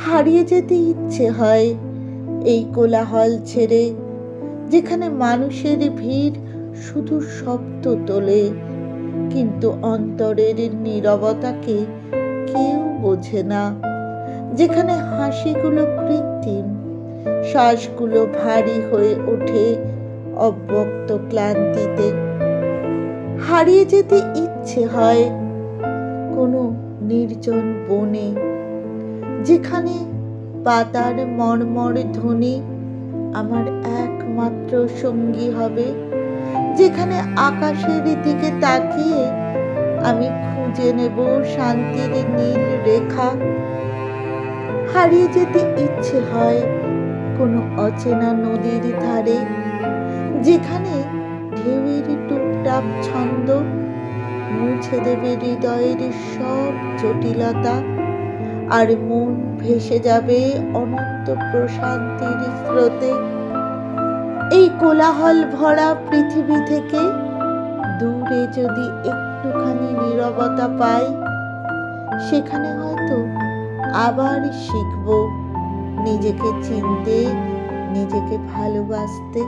হারিয়ে যেতে ইচ্ছে হয় এই কোলাহল ছেড়ে, যেখানে মানুষের ভিড় শুধু শব্দ তোলে, কিন্তু অন্তরের নীরবতাকে কেউ বোঝে না। যেখানে হাসিগুলো কৃত্রিম, শ্বাসগুলো ভারী হয়ে ওঠে অব্যক্ত ক্লান্তিতে। হারিয়ে যেতে ইচ্ছে হয় কোনো নির্জন বনে, যেখানে পাতার মর্মর ধ্বনি আমার একমাত্র সঙ্গী হবে, যেখানে আকাশের দিকে তাকিয়ে আমি খুঁজে নেব শান্তির নীল রেখা। হারিয়ে যেতে ইচ্ছে হয় কোনো অচেনা নদীর ধারে, যেখানে ঢেউয়ের টুপটাপ ছন্দ মুছে দেবে হৃদয়ের সব জটিলতা, আর মন ভেসে যাবে অনন্ত প্রশান্তির স্রোতে। এই কোলাহল ভরা পৃথিবী থেকে দূরে যদি একটুখানি নীরবতা পাই, সেখানে হয়তো আবার শিখব নিজেকে চিনতে, নিজেকে ভালোবাসতে।